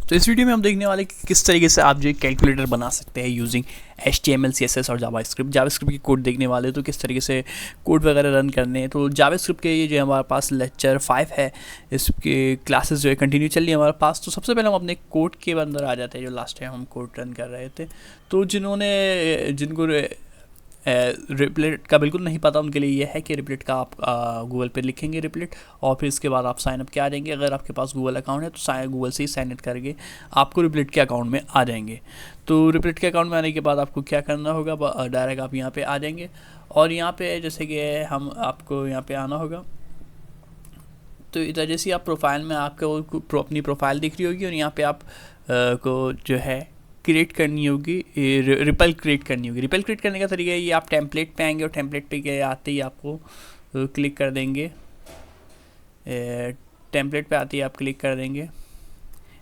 तो इस वीडियो में हम देखने वाले कि किस तरीके से आप जो कैलकुलेटर बना सकते हैं यूजिंग HTML CSS और जावास्क्रिप्ट की कोड देखने वाले, तो किस तरीके से कोड वगैरह रन करने हैं। तो जावास्क्रिप्ट के ये जो हमारे पास लेक्चर 5 है, इसके क्लासेस जो है कंटिन्यू चल रही है हमारे पास। तो सबसे पहले हम अपने कोड के अंदर आ जाते हैं, जो लास्ट टाइम हम कोड रन कर रहे थे। तो जिनको रिप्लेट का बिल्कुल नहीं पता, उनके लिए यह है कि रिप्लेट का आप गूगल पे लिखेंगे रिप्लेट, और फिर इसके बाद आप साइनअप के आ जाएंगे। अगर आपके पास गूगल अकाउंट है तो गूगल से ही साइन अप करके आपको रिप्लेट के अकाउंट में आ जाएंगे। तो रिप्लेट के अकाउंट में आने के बाद आपको क्या करना होगा, डायरेक्ट आप यहाँ पे आ जाएंगे और यहाँ पे जैसे कि हम आपको यहाँ पे आना होगा। तो इधर जैसे आप प्रोफाइल में आपको अपनी प्रोफाइल दिख रही होगी और यहाँ पे आप को जो है क्रिएट करनी होगी, रिपल क्रिएट करनी होगी। रिपल क्रिएट करने का तरीका है, ये आप टेम्पलेट पे आएंगे और टेम्पलेट पे गए आते ही आपको क्लिक कर देंगे। टेम्पलेट पे आते ही आप क्लिक कर देंगे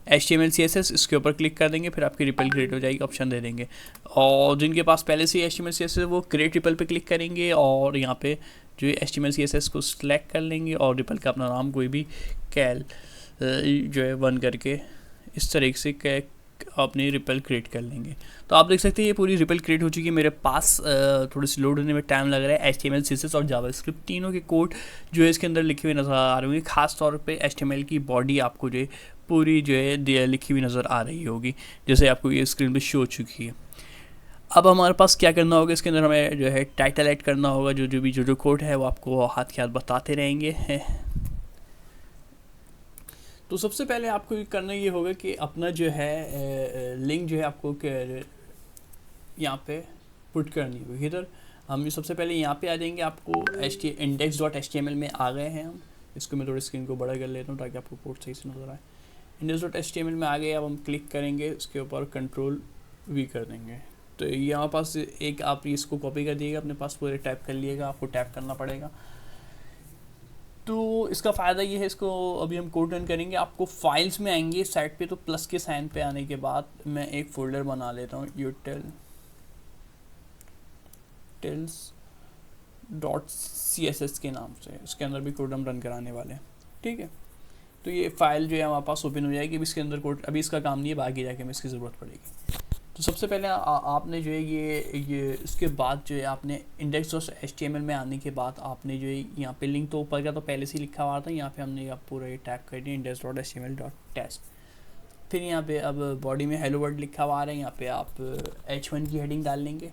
HTML CSS, इसके ऊपर क्लिक कर देंगे, फिर आपकी रिपल क्रिएट हो जाएगी, ऑप्शन दे देंगे। और जिनके पास पहले से HTML CSS है वो क्रिएट रिपल पे क्लिक करेंगे और यहाँ पे जो HTML CSS को सिलेक्ट कर लेंगे और रिपल का अपना नाम कोई भी कैल जो है 1 करके इस तरीके से अपनी रिपल क्रिएट कर लेंगे। तो आप देख सकते हैं ये पूरी रिपल क्रिएट हो चुकी है। मेरे पास थोड़ी सी लोड होने में टाइम लग रहा है। HTML CSS और जावास्क्रिप्ट तीनों के कोड जो है इसके अंदर लिखे हुए नज़र आ रहे होंगे। खास तौर पे HTML की बॉडी आपको जो है पूरी जो है लिखी हुई नज़र आ रही होगी, जैसे आपको ये स्क्रीन पे शो हो चुकी है। अब हमारे पास क्या करना होगा, इसके अंदर हमें जो है टाइटल ऐड करना होगा। जो कोड है वो आपको हाथ के हाथ बताते रहेंगे। तो सबसे पहले आपको करना ये होगा कि अपना जो है लिंक जो है आपको यहाँ पे पुट करनी होगी। इधर हम सबसे पहले यहाँ पे आ जाएंगे। आपको index.html में आ गए हैं हम। इसको मैं थोड़ी स्क्रीन को बड़ा कर लेता हूँ ताकि आपको कोड सही से नजर आए। index.html में आ गए। अब हम क्लिक करेंगे, उसके ऊपर कंट्रोल V कर देंगे। तो यहाँ पास एक आप इसको कॉपी कर दिएगा, अपने पास पूरे टाइप कर लिएगा, आपको टाइप करना पड़ेगा। तो इसका फ़ायदा ये है, इसको अभी हम कोड रन करेंगे। आपको फाइल्स में आएंगे साइड पे, तो प्लस के साइन पे आने के बाद मैं एक फ़ोल्डर बना लेता हूँ utils.css के नाम से। इसके अंदर भी कोड हम रन कराने वाले हैं, ठीक है। तो ये फाइल जो है हमारे पास ओपन हो जाएगी। अभी इसके अंदर कोड, अभी इसका काम नहीं है, बाकी जाके हमें इसकी ज़रूरत पड़ेगी। तो सबसे पहले आपने जो है ये इसके बाद जो है आपने index.html में आने के बाद आपने जो है यहाँ पे लिंक तो ऊपर का तो पहले से ही लिखा हुआ था, यहाँ पे हमने आप पूरा ये टाइप कर दिया index.html.test। फिर यहाँ पे अब बॉडी में हेलो वर्ल्ड लिखा हुआ आ रहा है, यहाँ पे आप H1 की हेडिंग डाल लेंगे।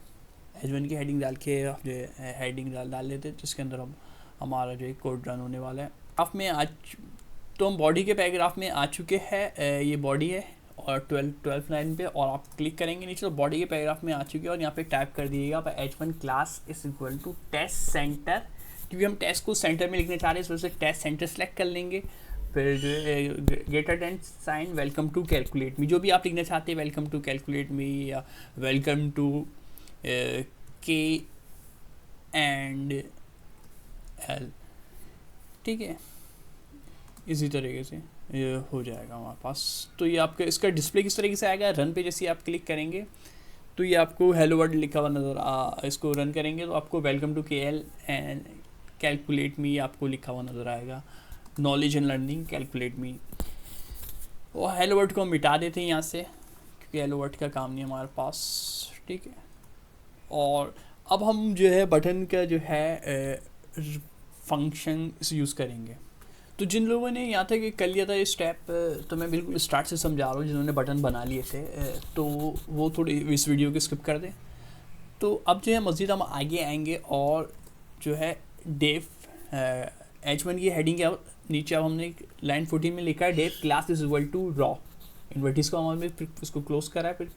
H1 की हेडिंग डाल के आप जो है हेडिंग डाल लेते हैं, जिसके अंदर हम हमारा जो है कोड रन होने वाला है। आप में आज तो हम बॉडी के पैराग्राफ में आ चुके हैं। ये बॉडी है और 12 लाइन पे, और आप क्लिक करेंगे नीचे तो बॉडी के पैराग्राफ में आ चुके हैं। और यहाँ पे टाइप कर दीजिएगा H1 class is equal to test centre, क्योंकि हम टेस्ट को सेंटर में लिखने चाह रहे हैं, इस वजह से टेस्ट सेंटर सेलेक्ट कर लेंगे। फिर जो है greater than sign welcome to calculate me, जो भी आप लिखना चाहते हैं, वेलकम टू कैलकुलेट मी या वेलकम टू के एंड एल, ठीक है। इसी तरीके से ये हो जाएगा हमारे पास। तो ये आपका इसका डिस्प्ले किस तरीके से आएगा, रन पे जैसे आप क्लिक करेंगे तो ये आपको हेलो वर्ल्ड लिखा हुआ नज़र इसको रन करेंगे तो आपको welcome to KL and calculate me आपको लिखा हुआ नज़र आएगा, knowledge and learning calculate me. और हेलो वर्ल्ड को हम मिटा देते हैं यहाँ से, क्योंकि हेलो वर्ल्ड का काम नहीं हमारे पास, ठीक है। और अब हम जो है बटन का जो है फंक्शन यूज़ करेंगे। तो जिन लोगों ने यहाँ तक कर लिया था ये स्टेप, तो मैं बिल्कुल स्टार्ट से समझा रहा हूँ। जिन्होंने बटन बना लिए थे तो वो थोड़ी इस वीडियो को स्किप कर दें। तो अब जो है मज़ीद हम आगे आएंगे और जो है डेफ H1 की हेडिंग के नीचे अब हमने लाइन 14 में लिखा है def class is equal to raw inverted को हमने फिर इसको क्लोज करा है। फिर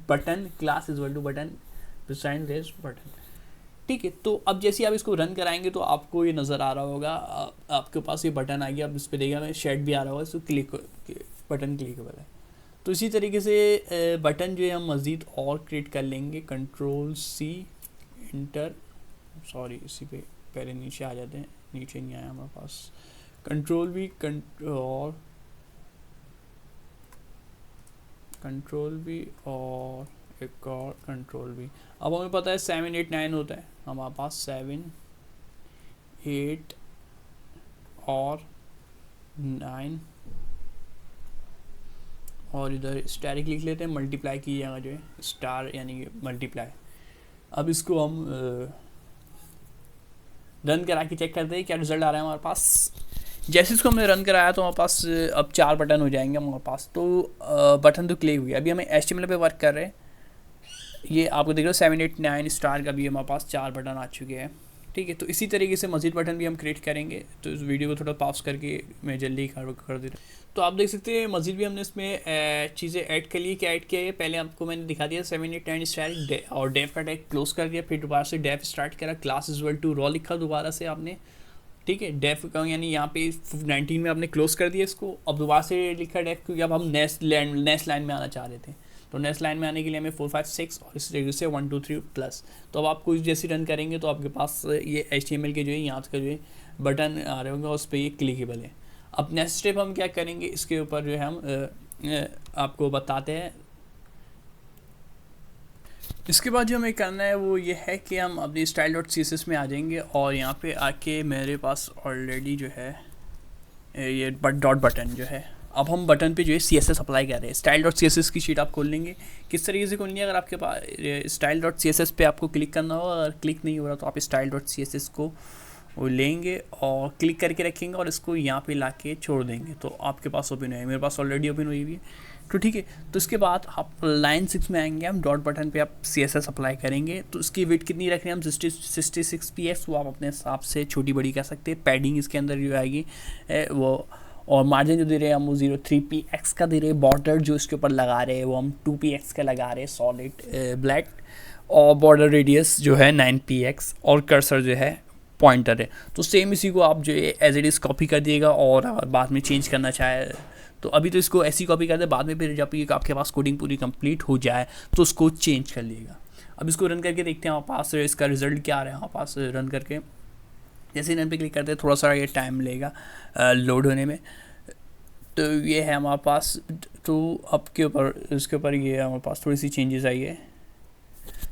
button class is equal to button sign race button, ठीक है। तो अब जैसे आप इसको रन कराएंगे तो आपको ये नज़र आ रहा होगा, आपके पास ये बटन आ गया। अब इस पर देखिएगा शेड भी आ रहा होगा, इसको बटन क्लिकेबल है। तो इसी तरीके से बटन जो है हम मज़ीद और क्रिएट कर लेंगे। कंट्रोल-C इंटर, सॉरी इसी पे पहले नीचे आ जाते हैं, नीचे नहीं आया हमारे पास। कंट्रोल-V और एक और कंट्रोल-V। अब हमें पता है 7 8 9 होता है हमारे पास, 7 8 और 9 और इधर स्टैरिक लिख लेते हैं, मल्टीप्लाई की जगह जो है स्टार यानी कि मल्टीप्लाई। अब इसको हम रन करा के चेक करते हैं क्या रिजल्ट आ रहा है हमारे पास। जैसे इसको हमने रन कराया तो हमारे पास अब 4 बटन हो जाएंगे हमारे पास। तो बटन तो क्लिक हो गया। अभी हमें HTML पे वर्क कर रहे हैं। ये आपको देख रहे हो 789 स्टार का भी हमारे पास 4 बटन आ चुके हैं। ठीक है, तो इसी तरीके से मज़ीद बटन भी हम क्रिएट करेंगे। तो इस वीडियो को थोड़ा पॉज करके मैं जल्दी कर दे रहा हूँ। तो आप देख सकते हैं मज़ीद भी हमने इसमें चीज़ें ऐड कर ली। क्या ऐड किया है पहले आपको मैंने दिखा दिया 789 स्टार और डेव का टैग क्लोज कर दिया। फिर दोबारा से डेव स्टार्ट करा, क्लास इज़ टू रॉ लिखा दोबारा से आपने। ठीक है, डेफ का यानी यहाँ पे 19 में आपने क्लोज कर दिया इसको। अब दोबारा से लिखा डेफ, क्योंकि अब हम नेक्स्ट लाइन में आना चाह रहे थे। तो नेक्स्ट लाइन में आने के लिए हमें 4 5 6 और इस तरीके से 1 2 3 प्लस। तो अब आपको जैसे रन करेंगे तो आपके पास ये HTML के जो है यहाँ का जो है बटन आ रहे होंगे और उस पर ये क्लिकेबल है। अब नेक्स्ट स्टेप हम क्या करेंगे, इसके ऊपर जो है हम आपको बताते हैं। इसके बाद जो हमें करना है वो ये है कि हम अपनी style.css में आ जाएंगे और यहाँ पे आके मेरे पास ऑलरेडी जो है ये डॉट बटन जो है, अब हम बटन पे जो है CSS अप्लाई कर रहे हैं। style.css की शीट आप खोल लेंगे। किस तरीके से खोलनी है, अगर आपके पास style.css पे आपको क्लिक करना हो, अगर क्लिक नहीं हो रहा तो आप style.css को वो लेंगे और क्लिक करके रखेंगे और इसको यहाँ पे लाके छोड़ देंगे तो आपके पास ओपन है। मेरे पास ऑलरेडी ओपन हुई हुई है। तो ठीक है, तो इसके बाद आप लाइन 6 में आएंगे, हम डॉट बटन पे आप CSS अप्लाई करेंगे। तो इसकी वेट कितनी रख रहे हैं हम 66 px, वो आप अपने हिसाब से छोटी बड़ी कर सकते हैं। पैडिंग इसके अंदर जो आएगी वो, और मार्जिन जो दे रहे हैं हम वो 03 px का दे रहे हैं। बॉर्डर जो इसके ऊपर लगा रहे हैं वो हम 2 px का लगा रहे हैं सॉलिड ब्लैक, और बॉर्डर रेडियस जो है 9 px, और कर्सर जो है पॉइंटर है। तो सेम इसी को आप जो है एज इट इज़ कॉपी कर दिएगा, और बाद में चेंज करना चाहे तो अभी तो इसको ऐसी कॉपी कर दे, बाद में फिर जब ये आपके पास कोडिंग पूरी कंप्लीट हो जाए तो उसको चेंज कर लिएगा। अब इसको रन करके देखते हैं हमारे पास इसका रिजल्ट क्या आ रहा है हमारे पास रन करके। जैसे रन पे क्लिक करते हैं थोड़ा सा ये टाइम लेगा लोड होने में। तो ये है हमारे पास। तो अब के ऊपर इसके ऊपर ये हमारे पास थोड़ी सी चेंजेस आई है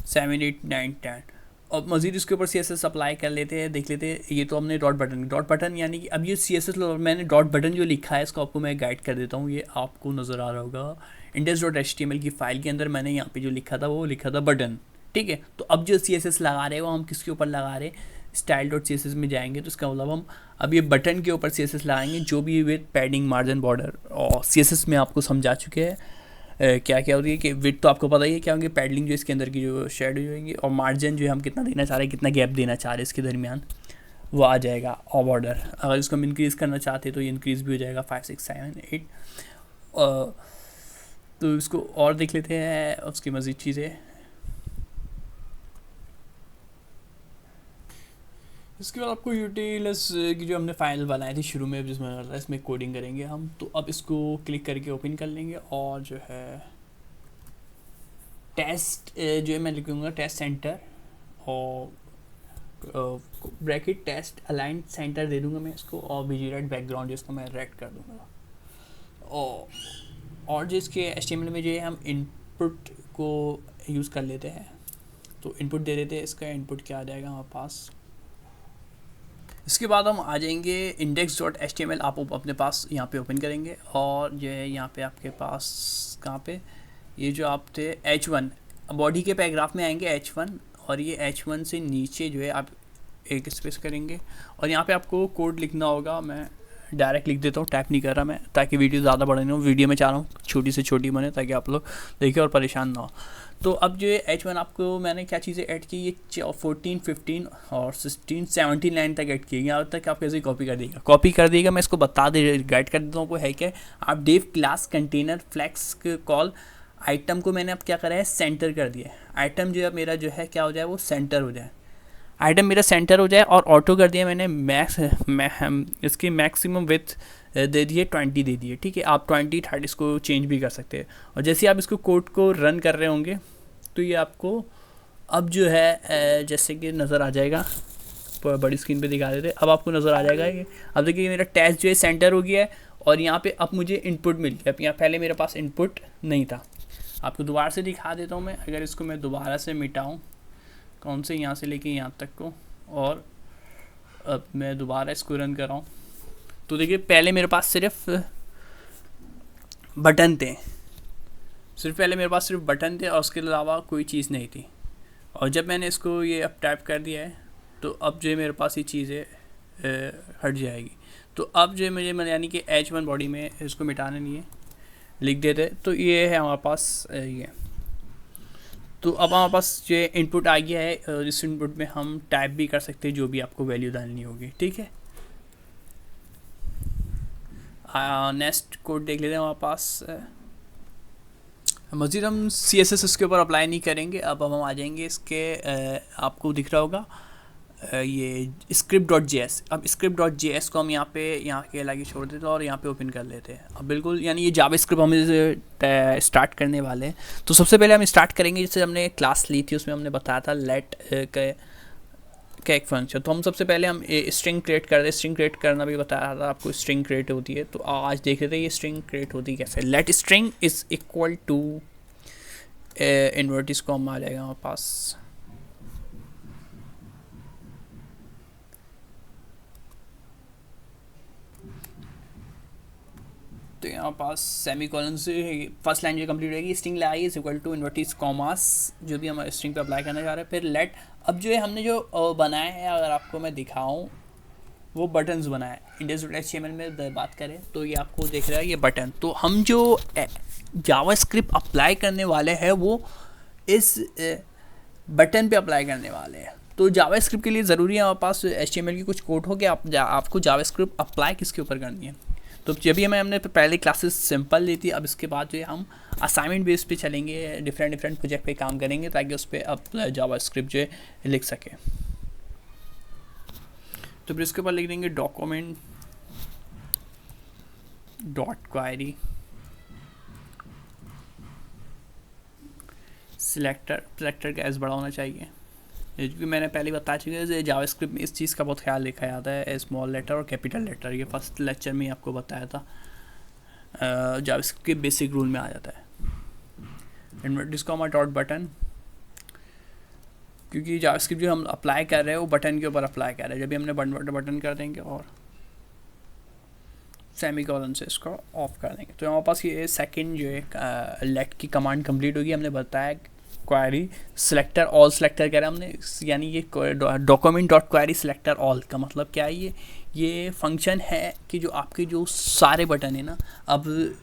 7 8 9 10। अब मज़ीद इसके ऊपर CSS अप्लाई कर लेते हैं, देख लेते हैं। ये तो हमने डॉट बटन यानी कि अब ये CSS मैंने डॉट बटन जो लिखा है इसको आपको मैं गाइड कर देता हूँ। ये आपको नज़र आ रहा होगा index.html की फ़ाइल के अंदर मैंने यहाँ पे जो लिखा था वो लिखा था बटन। ठीक है, तो अब जो CSS लगा रहे हैं वो हम किसके ऊपर लगा रहे हैं, style.css में जाएंगे तो इसका मतलब हम अब ये बटन के ऊपर CSS लगाएंगे जो भी विथ पैडिंग मार्जिन बॉर्डर। और CSS में आपको समझा चुके हैं क्या क्या होती है कि विथ तो आपको पता ही है क्या होंगे, पैडलिंग जो इसके अंदर की जो शेडो होगी, और मार्जिन जो है हम कितना देना चाह रहे हैं, कितना गैप देना चाह रहे हैं इसके दरमियान वो आ जाएगा। और बॉर्डर अगर इसको हम इंक्रीज़ करना चाहते हैं तो ये इंक्रीज़ भी हो जाएगा 5 6 7 8। तो इसको और देख लेते हैं उसकी मज़ीद चीज़ें। इसके बाद आपको यूटिल्स की जो हमने फ़ाइल बनाई थी शुरू में जिसमें इसमें कोडिंग करेंगे हम, तो अब इसको क्लिक करके ओपन कर लेंगे और जो है टेस्ट जो है मैं लिखूँगा टेस्ट सेंटर और ब्रैकेट टेस्ट अलाइन सेंटर दे दूँगा मैं इसको, और बीजी रेड बैकग्राउंड जिसको मैं रेड कर दूँगा। और जो इसके HTML में जो है हम इनपुट को यूज़ कर लेते हैं, तो इनपुट दे देते हैं। इसका इनपुट क्या आ जाएगा हमारे पास। इसके बाद हम आ जाएंगे index.html आप अपने पास यहाँ पे ओपन करेंगे और जो है यहाँ पे आपके पास कहाँ पे ये जो आप थे H1 बॉडी के पैराग्राफ में आएंगे H1, और ये H1 से नीचे जो है आप एक स्पेस करेंगे और यहाँ पे आपको कोड लिखना होगा। मैं डायरेक्ट लिख देता हूँ, टाइप नहीं कर रहा मैं, ताकि वीडियो ज़्यादा बड़ा नहीं हो। वीडियो में चाह रहा हूँ छोटी से छोटी बने ताकि आप लोग देखें और परेशान ना हो। तो अब जो है H1 आपको मैंने क्या चीज़ें ऐड की, ये 14 15 और 16 17 लाइन तक ऐड की। यहाँ तक आप कैसे कॉपी कर देगा मैं इसको बता दे गाइड कर देता हूँ आपको है क्या। आप div class container flex col item को मैंने अब क्या करा है सेंटर कर दिया है। आइटम जो है मेरा जो है क्या हो जाए वो सेंटर हो जाए, आइटम मेरा सेंटर हो जाए। और ऑटो कर दिया मैंने इसकी मैक्सिमम विथ दे दिए 20 दे दिए। ठीक है, आप 20 30 इसको चेंज भी कर सकते हैं। और जैसे आप इसको कोड को रन कर रहे होंगे तो ये आपको अब जो है जैसे कि नज़र आ जाएगा, बड़ी स्क्रीन पे दिखा देते। अब आपको नज़र आ जाएगा कि अब देखिए मेरा टेस्ट जो है सेंटर हो गया है और यहाँ पे अब मुझे इनपुट मिल गया। अब यहाँ पहले मेरे पास इनपुट नहीं था। आपको दोबारा से दिखा देता हूँ मैं, अगर इसको मैं दोबारा से मिटाऊँ कौन से यहाँ से लेके यहाँ तक को, और अब मैं दोबारा इसको रन कर रहा हूँ तो देखिए पहले मेरे पास सिर्फ बटन थे, सिर्फ पहले मेरे पास सिर्फ बटन थे और उसके अलावा कोई चीज़ नहीं थी, और जब मैंने इसको ये अब टाइप कर दिया है तो अब जो है मेरे पास ये चीज़ें हट जाएगी। तो अब जो है मुझे यानी कि H1 बॉडी में इसको मिटाने नहीं है, लिख देते, तो ये है हमारे पास ये। तो अब हमारे पास जो इनपुट आ गया है, इस इनपुट में हम टाइप भी कर सकते हैं जो भी आपको वैल्यू डालनी होगी, ठीक है। नेक्स्ट कोड देख लेते हैं हमारे पास। मज़ीद हम CSS इसके ऊपर अप्लाई नहीं करेंगे। अब हम आ जाएंगे इसके आपको दिख रहा होगा ये script.js। अब script.js को हम यहाँ के अलग छोड़ देते हैं और यहाँ पे ओपन कर लेते हैं। अब बिल्कुल यानी ये जावास्क्रिप्ट हम स्टार्ट करने वाले हैं। तो सबसे पहले हम स्टार्ट करेंगे, जैसे हमने क्लास ली थी उसमें हमने बताया था लेट का एक फंक्शन। तो हम सबसे पहले हम स्ट्रिंग क्रिएट कर रहे, स्ट्रिंग क्रिएट करना भी बताया था आपको, स्ट्रिंग क्रिएट होती है। तो आज देख रहे थे ये स्ट्रिंग क्रिएट होती है कैसे। Let string is equal to inverted comma आ जाएगा हमारे पास। तो यहाँ पास सेमी कॉलन से फर्स्ट लाइन जो कंप्लीट होगी, string line is equal to inverted commas जो भी हम स्ट्रिंग पे अप्लाई करना चाह रहे हैं। फिर लेट, अब जो है हमने जो बनाए हैं, अगर आपको मैं दिखाऊं, वो बटन्स बनाए index.html में बात करें तो ये आपको देख रहा है ये बटन। तो हम जो जावास्क्रिप्ट अप्लाई करने वाले हैं वो इस बटन पे अप्लाई करने वाले हैं। तो जावास्क्रिप्ट के लिए ज़रूरी है हमारे पास HTML की कुछ कोड हो कि आपको जावास्क्रिप्ट अप्लाई किसके ऊपर करनी है। तो जब भी हमने पहले क्लासेस सिंपल ली थी, अब इसके बाद जो है हम असाइनमेंट बेस पे चलेंगे, डिफरेंट प्रोजेक्ट पे काम करेंगे ताकि उस पर अब जावास्क्रिप्ट जो है लिख सके। तो फिर इसके ऊपर लिख देंगे डॉक्यूमेंट डॉट क्वेरी सिलेक्टर का एस बड़ा होना चाहिए, क्योंकि मैंने पहले बता चुका है जावास्क्रिप्ट में इस चीज़ का बहुत ख्याल रखा जाता है, स्मॉल लेटर और कैपिटल लेटर। ये फर्स्ट लेक्चर में ही आपको बताया था, जावास्क्रिप्ट के बेसिक रूल में आ जाता है। इन्वर्टिस कॉमा डॉट बटन, क्योंकि जावास्क्रिप्ट जो हम अप्लाई कर रहे हैं वो बटन के ऊपर अप्लाई कर रहे हैं। जब भी हमने बटन कर देंगे और सेमी कॉलन से इसको ऑफ कर देंगे, तो हमारे पास ये सेकंड जो है लेट की कमांड कंप्लीट होगी। हमने बताया क्वेरी सिलेक्टर ऑल सिलेक्टर कह रहे हैं हमने, यानी ये document dot query selector all का मतलब क्या है, ये फंक्शन है कि जो आपके जो सारे बटन है ना, अब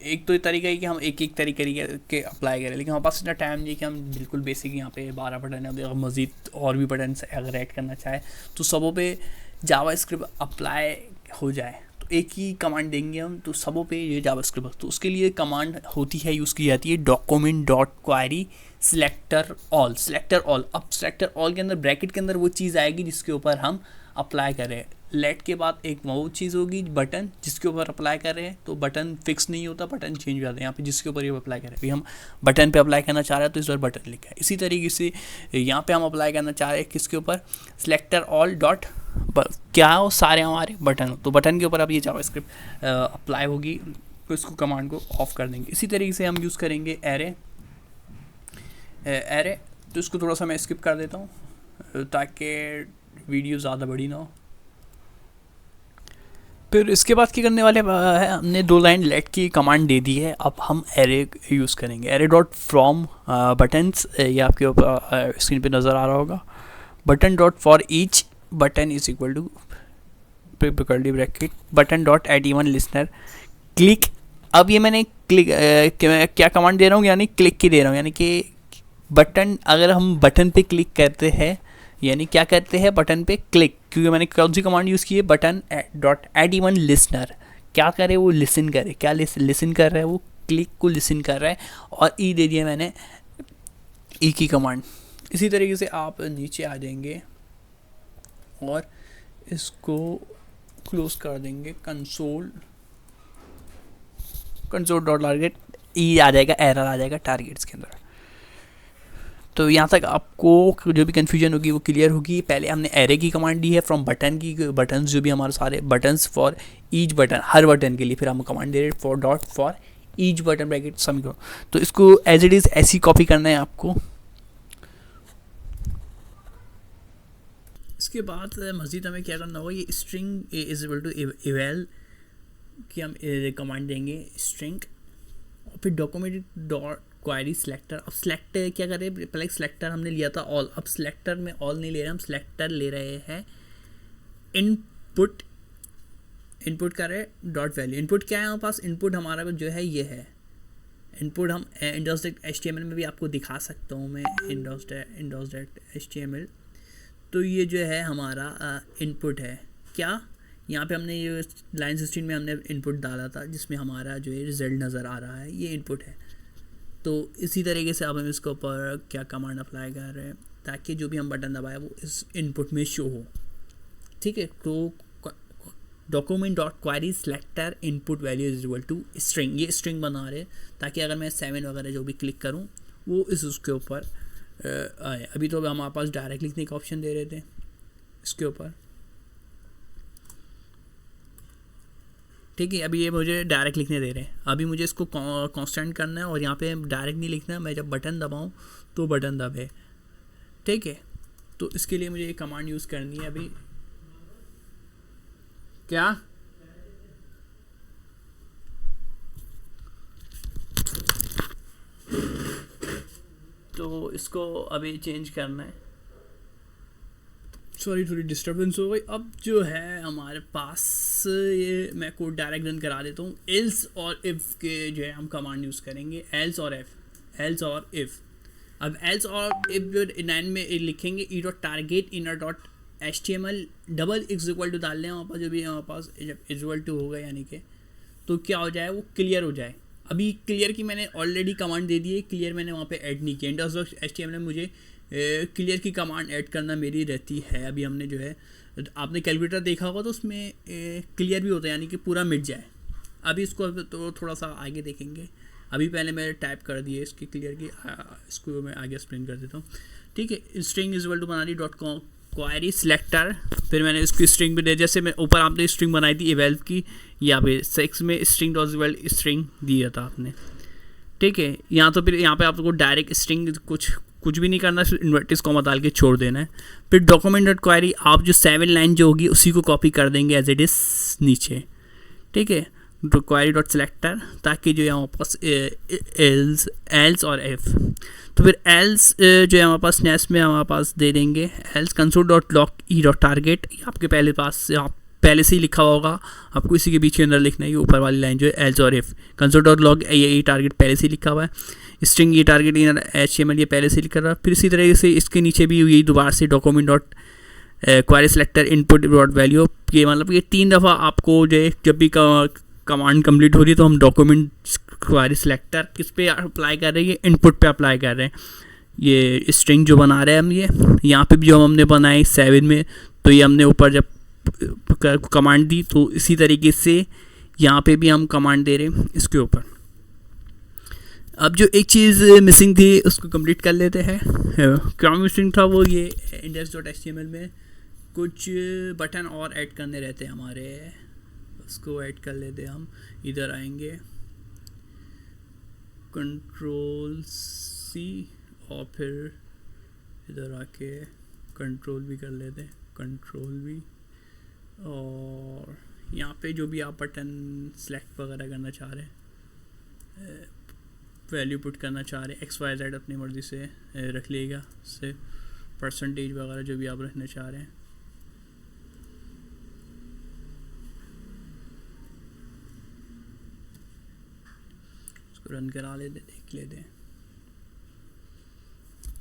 एक तो तरीका है कि हम एक तरीके के अप्लाई करें, लेकिन हमारे पास इतना टाइम नहीं है कि हम बिल्कुल बेसिक यहाँ पे 12 बटन है, अगर मज़ीद और भी बटन अगर ऐड करना चाहे तो सबों पे जावास्क्रिप्ट अप्लाई हो जाए। तो एक ही कमांड देंगे हम तो सबों पे ये जावास्क्रिप्ट, तो उसके लिए कमांड होती है, यूज़ की जाती है document dot query selector all. अब सिलेक्टर ऑल के अंदर ब्रैकेट के अंदर वो चीज़ आएगी जिसके ऊपर हम अप्लाई करें। लेट के बाद एक वो चीज़ होगी बटन जिसके ऊपर अप्लाई कर रहे हैं, तो बटन फिक्स नहीं होता, बटन चेंज हो जाता है। यहाँ पे जिसके ऊपर ये अप्लाई करें, अभी हम बटन पे अप्लाई करना चाह रहे हैं तो इस बार बटन लिखा है। इसी तरीके से यहाँ पे हम अप्लाई करना चाह रहे हैं किसके ऊपर, सिलेक्टर ऑल डॉट क्या हो, सारे हमारे बटन हो, तो बटन के ऊपर अब ये जावास्क्रिप्ट अप्लाई होगी, तो इसको कमांड को ऑफ कर देंगे। इसी तरीके से हम यूज़ करेंगे एरे। तो इसको थोड़ा सा मैं स्किप कर देता हूँ ताकि वीडियो ज़्यादा बड़ी ना हो। फिर इसके बाद क्या करने वाले है, हमने 2 लाइन लेट की कमांड दे दी है, अब हम एरे यूज़ करेंगे। एरे डॉट फ्रॉम बटन्स, ये आपके ऊपर स्क्रीन पे नज़र आ रहा होगा। Button dot for each button is equal to curly bracket button dot add event listener click. अब ये मैंने क्लिक क्या कमांड दे रहा हूँ, यानी क्लिक की दे रहा हूँ, यानी कि बटन, अगर हम बटन पे क्लिक करते हैं, यानी क्या करते हैं बटन पे क्लिक, क्योंकि मैंने कौन सी कमांड यूज़ की है, button dot add event listener, क्या करे वो लिसन करे, क्या लिसन कर रहा है, वो क्लिक को लिसन कर रहा है, और ई दे दिया मैंने ई की कमांड। इसी तरीके से आप नीचे आ जाएंगे और इसको क्लोज कर देंगे, कंसोल डॉट टारगेट, ई आ जाएगा, एरर आ जाएगा टारगेट्स के अंदर। तो यहाँ तक आपको जो भी कन्फ्यूजन होगी वो क्लियर होगी। पहले हमने एरे की कमांड दी है फ्रॉम बटन की, बटन्स जो भी हमारे सारे बटन्स फॉर ईच बटन, हर बटन के लिए, फिर हम कमांड दे रहे for dot for each button bracket समीको। तो इसको एज इट इज़ ऐसी कॉपी करना है आपको। इसके बाद मज़ीद हमें क्या करना होगा, ये string is equal to eval की हम कमांड देंगे स्ट्रिंग, और फिर डॉक्यूमेंट डॉट क्वारी सिलेक्टर। अब सिलेक्टर क्या करें, पहले सिलेक्टर हमने लिया था ऑल, अब सिलेक्टर में ऑल नहीं ले रहे, हम सिलेक्टर ले रहे हैं इनपुट, इनपुट कर रहे डॉट वैल्यू। इनपुट क्या है हमारे पास, इनपुट हमारा जो है ये है इनपुट। हम index.html में भी आपको दिखा सकता हूँ मैं, index.html। तो ये जो है हमारा इनपुट है। क्या यहाँ पे हमने ये लाइन 16 में हमने इनपुट डाला था जिसमें हमारा जो है रिजल्ट नज़र आ रहा है, ये इनपुट है। तो इसी तरीके से अब हम इसके ऊपर क्या कमांड अप्लाई कर रहे हैं ताकि जो भी हम बटन दबाए वो इस इनपुट में शो हो। ठीक है, तो document dot query selector input value is equal to string, ये स्ट्रिंग बना रहे ताकि अगर मैं 7 वगैरह जो भी क्लिक करूँ वो उसके ऊपर आए। अभी तो हमारे पास डायरेक्ट लिखने का ऑप्शन दे रहे थे इसके ऊपर। ठीक है, अभी ये मुझे डायरेक्ट लिखने दे रहे हैं, अभी मुझे इसको कांस्टेंट करना है और यहाँ पे डायरेक्ट नहीं लिखना है, मैं जब बटन दबाऊँ तो बटन दबे। ठीक है, तो इसके लिए मुझे ये कमांड यूज़ करनी है अभी। क्या तो इसको अभी चेंज करना है, सॉरी थोड़ी डिस्टर्बेंस हो गई। अब जो है हमारे पास ये मैं कोड डायरेक्ट रन करा देता हूँ। एल्स और इफ़ के जो है हम कमांड यूज़ करेंगे, एल्स और इफ़, एल्स और इफ़। अब एल्स और इफ़ जो 9 में लिखेंगे e dot target inner dot HTML double x equal to डाल लें वहाँ पर, जो भी हमारे पास जब इक्वल टू होगा यानी कि तो क्या हो जाए वो क्लियर हो जाए। अभी क्लियर की मैंने ऑलरेडी कमांड दे दी है, क्लियर मैंने वहाँ पे ऐड नहीं किया। HTML में मुझे क्लियर की कमांड ऐड करना मेरी रहती है। अभी हमने जो है आपने कैलकुलेटर देखा होगा तो उसमें क्लियर भी होता है यानी कि पूरा मिट जाए। अभी इसको तो थोड़ा सा आगे देखेंगे, अभी पहले मैं टाइप कर दिए इसकी क्लियर की, इसको मैं आगे एक्सप्लेन कर देता हूँ। ठीक है, स्ट्रिंग इज इक्वल टू बना दी डॉट क्वारी सिलेक्टर, फिर मैंने इसकी स्ट्रिंग भी दे, जैसे मैं ऊपर आपने स्ट्रिंग बनाई थी इवेल्व की, यहाँ पे 6 में स्ट्रिंग डॉट इवेल्व स्ट्रिंग दिया था आपने। ठीक है, यहाँ तो फिर यहाँ पे आपको डायरेक्ट स्ट्रिंग कुछ भी नहीं करना, सिर्फ इन्वर्टिस कॉमा डाल के छोड़ देना है। फिर डॉक्यूमेंट डॉट क्वारी आप जो 7 लाइन जो होगी उसी को कॉपी कर देंगे एज इट इज़ नीचे। ठीक है, क्वारी डॉट सिलेक्टर, ताकि जो है हमारे पास एल्स और एफ। तो फिर एल्स जो है हमारे पास नेक्स्ट में हमारे पास दे देंगे एल्स कंसोल डॉट लॉग ई डॉट टारगेट। आपके पहले पास आप पहले से ही लिखा हुआ होगा, आपको इसी के बीच के अंदर लिखना है, ये ऊपर वाली लाइन जो है एल्स और एफ। कंसोल डॉट लॉग ये टारगेट पहले से ही लिखा हुआ है, स्ट्रिंग ये टारगेट HTML ये पहले से लिखा रहा है। फिर इसी तरह से इसके नीचे भी यही दोबारा से document dot query selector input dot value. ये मतलब ये 3 दफ़ा आपको जो है जब भी कमांड कंप्लीट हो रही है तो हम डॉक्यूमेंट क्वारी सिलेक्टर किस पे अप्लाई कर रहे हैं, इनपुट पे अप्लाई कर रहे हैं। ये स्ट्रिंग जो बना रहे हैं हम, ये यहाँ पे भी जो हमने बनाई 7 में, तो ये हमने ऊपर जब कमांड दी तो इसी तरीके से यहाँ पे भी हम कमांड दे रहे हैं इसके ऊपर। अब जो एक चीज़ मिसिंग थी उसको कंप्लीट कर लेते हैं। क्या मिसिंग था वो, ये index.html में कुछ बटन और ऐड करने रहते हैं हमारे, उसको ऐड कर लेते हैं हम। इधर आएंगे Ctrl+C और फिर इधर आके कंट्रोल भी कर लेते हैं, Ctrl+V। और यहाँ पे जो भी आप बटन सेलेक्ट वगैरह करना चाह रहे हैं, वैल्यू पुट करना चाह रहे हैं, XYZ अपनी मर्ज़ी से रख लीजिएगा, से परसेंटेज वगैरह जो भी आप रखना चाह रहे हैं। उसको रन करा लेते, देख लेते हैं,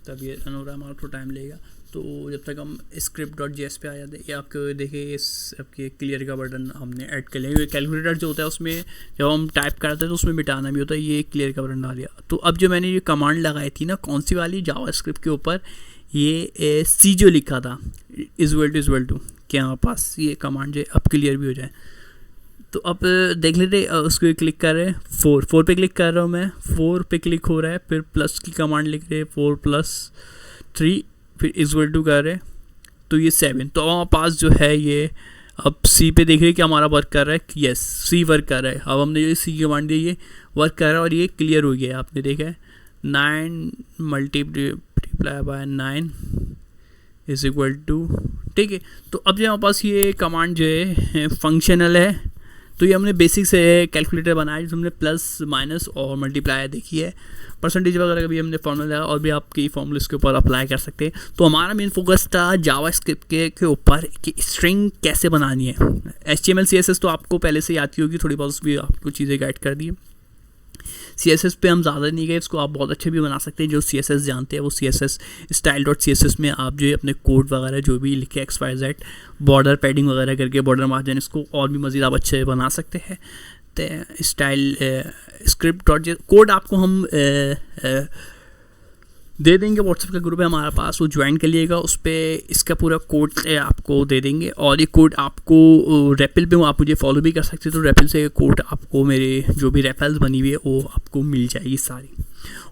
तब ये रन हो रहा है, हमारा थोड़ा टाइम लगेगा। तो जब तक हम script.js पे आ जाते हैं, ये आपको देखिए इस आपके क्लियर का बटन हमने ऐड कर लिया। कैलकुलेटर जो होता है उसमें जब हम टाइप करते हैं तो उसमें मिटाना भी होता है, ये क्लियर का बटन डाल दिया। तो अब जो मैंने ये कमांड लगाई थी ना, कौन सी वाली, जावास्क्रिप्ट के ऊपर ये सी जो लिखा था इज़ टू क्या हमारे पास ये कमांड जो अब क्लियर भी हो जाए। तो अब देख लेते, उसको क्लिक कर रहे हैं, 4 पे क्लिक कर रहा हूँ मैं, 4 पे क्लिक हो रहा है, फिर प्लस की कमांड लिख रहे हैं 4+3, फिर इक्वल टू कर रहे हैं, तो ये 7। तो हमारे पास जो है ये अब सी पे देख रहे हैं कि हमारा वर्क कर रहा है, यस सी वर्क कर रहा है। अब हमने जो सी की कमांड दी ये वर्क कर रहा है और ये क्लियर हो गया, आपने देखा है 9 multiply by 9 is equal to. ठीक है, तो अब जो हमारे पास ये कमांड जो है फंक्शनल है, तो ये हमने बेसिक से कैलकुलेटर बनाया जिसमें हमने प्लस माइनस और मल्टीप्लाई देखी है, परसेंटेज वगैरह का भी हमने फॉर्मूला लगाया और भी आप कई फॉर्मूले इसके ऊपर अप्लाई कर सकते हैं। तो हमारा मेन फोकस था जावास्क्रिप्ट के ऊपर कि स्ट्रिंग कैसे बनानी है। HTML CSS तो आपको पहले से याद की होगी, थोड़ी बहुत भी आपको चीज़ें गाइड कर दी। CSS पे हम ज़्यादा नहीं गए, इसको आप बहुत अच्छे भी बना सकते हैं। जो CSS जानते हैं वो CSS style.css में आप जो है अपने कोड वगैरह जो भी लिखे XYZ बॉर्डर पैडिंग वगैरह करके बॉर्डर मार्जिन इसको और भी मज़ीद आप अच्छे बना सकते हैं। तो स्टाइल स्क्रिप्ट कोड आपको हम दे देंगे, व्हाट्सएप का ग्रुप है हमारे पास, वो ज्वाइन कर लिएगा, उस पर इसका पूरा कोड आपको दे देंगे और ये कोड आपको रेपल पे आप मुझे फॉलो भी कर सकते हैं। तो रेपल से कोड आपको मेरे जो भी रेफल्स बनी हुई है वो आपको मिल जाएगी सारी।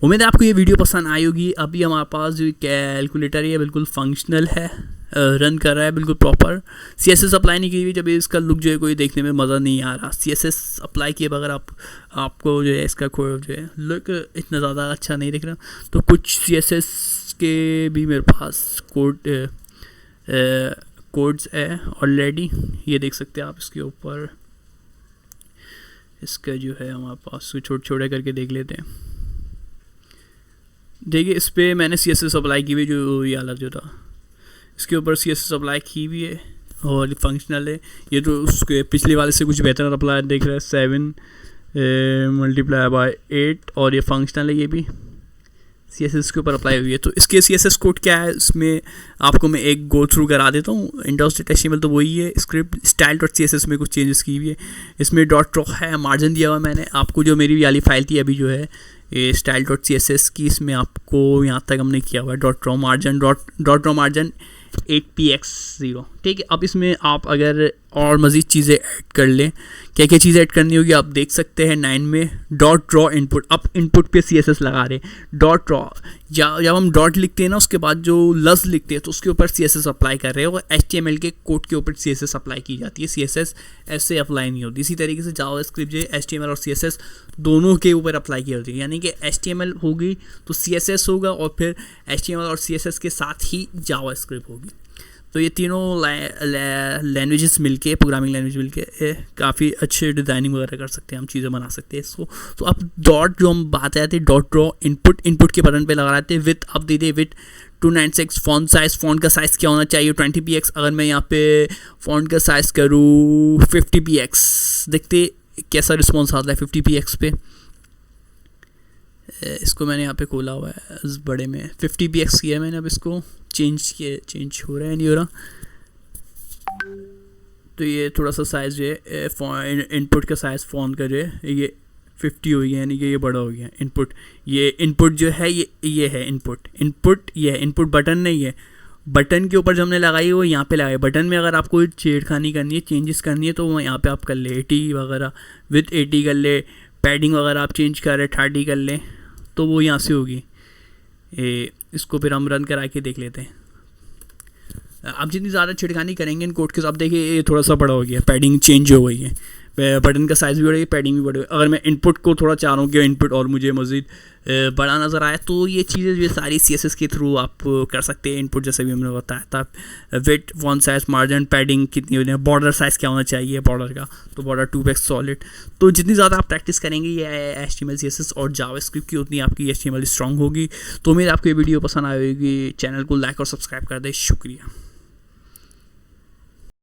उम्मीद है आपको ये वीडियो पसंद आई होगी। अभी हमारे पास जो कैलकुलेटर है बिल्कुल फंक्शनल है, रन कर रहा है बिल्कुल प्रॉपर। CSS अप्लाई नहीं की हुई, जब इसका लुक जो है कोई देखने में मज़ा नहीं आ रहा। CSS अप्लाई किए बगैर आपको जो है इसका कोड जो है लुक इतना ज़्यादा अच्छा नहीं दिख रहा। तो कुछ CSS के भी मेरे पास कोड्स है ऑलरेडी, ये देख सकते हैं आप। इसके ऊपर इसका जो है हमारे पास छोटे छोटे करके देख लेते हैं। देखिए इस पर मैंने CSS अप्लाई की हुई, जो ये अलग जो था इसके ऊपर CSS अप्लाई की हुई है और फंक्शनल है। ये तो उसके पिछले वाले से कुछ बेहतर अप्लाई देख रहा है, 7 × 8 और ये फंक्शनल है, ये भी CSS के ऊपर अप्लाई हुई है। तो इसके CSS कोड क्या है इसमें आपको मैं एक गो थ्रू करा देता हूँ। index.html तो वही है, स्क्रिप्ट style.css में कुछ चेंजेस की हुई है। इसमें .raw है, मार्जिन दिया हुआ मैंने आपको, जो मेरी वाली फाइल थी अभी जो है ये style.css की, इसमें आपको यहाँ तक हमने किया हुआ है .raw मार्जिन 8px0। ठीक है, अब इसमें आप अगर और मज़ीद चीज़ें ऐड कर लें, क्या क्या चीज़ें ऐड करनी होगी आप देख सकते हैं 9 में। .raw इनपुट, अब इनपुट पे CSS लगा रहे। .raw जब हम डॉट लिखते हैं ना उसके बाद जो लस लिखते हैं तो उसके ऊपर CSS अप्लाई कर रहे हैं और HTML के कोड के ऊपर CSS अप्लाई की जाती है। CSS ऐसे अप्लाई नहीं होती। इसी तरीके से जावास्क्रिप्ट जो है HTML और CSS दोनों के ऊपर अप्लाई की जाती है, यानी कि HTML होगी तो CSS होगा और फिर HTML और CSS के साथ ही जावास्क्रिप्ट होगी। तो ये तीनों लैंग्वेजेस मिलके, प्रोग्रामिंग लैंग्वेज मिलके काफ़ी अच्छे डिज़ाइनिंग वगैरह कर सकते हैं, हम चीज़ें बना सकते हैं इसको। तो अब डॉट जो हम बात आते हैं .raw इनपुट के बटन पे लगा रहे थे। विथ अब दे दे विथ 296, फ़ॉन्ट साइज़, फ़ॉन्ट का साइज़ क्या होना चाहिए 20px। अगर मैं यहाँ पे फ़ॉन्ट का साइज़ करूँ 50px, देखते कैसा रिस्पॉन्स आता है 50px पे। इसको मैंने यहाँ पे खोला हुआ है इस बड़े में, 50px किया मैंने। अब इसको चेंज हो रहा है नहीं हो रहा। तो ये थोड़ा सा साइज़ जो है इनपुट का साइज़ फ़ॉन्ट का जो है ये 50 हो गया, यानी कि ये बड़ा हो गया। इनपुट जो है ये है इनपुट ये है इनपुट। बटन नहीं है, बटन के ऊपर जो हमने लगाई वो यहाँ पे लगाई। बटन में अगर आपको छेड़खानी करनी है, चेंजेस करनी है तो वो यहाँ पे आप कर ले 80 वगैरह, विथ 80 कर ले। पैडिंग वगैरह आप चेंज कर रहे 30 कर लें तो वो यहाँ से होगी। इसको फिर हम रन करा के देख लेते हैं। आप जितनी ज़्यादा छिड़खानी करेंगे इन कोड के साथ, देखिए ये थोड़ा सा बड़ा हो गया, पैडिंग चेंज हो गई है, बटन का साइज़ भी बढ़ गया, पैडिंग भी बढ़ गई। अगर मैं इनपुट को थोड़ा चाह रहा हूँ कि इनपुट और मुझे मज़ीद बड़ा नज़र आए तो ये चीज़ें जो सारी CSS के थ्रू आप कर सकते हैं। इनपुट जैसे भी हमने बताया था, with, font size, margin, padding कितनी होनी है, बॉर्डर साइज़ क्या होना चाहिए बॉर्डर का, तो बॉर्डर 2px सॉलिड। तो जितनी ज़्यादा आप प्रैक्टिस करेंगे ये HTML CSS और जावास्क्रिप्ट की, उतनी आपकी HTML स्ट्रॉन्ग होगी। तो उम्मीद आपको ये वीडियो पसंद आएगी। चैनल को लाइक और सब्सक्राइब कर दें। शुक्रिया।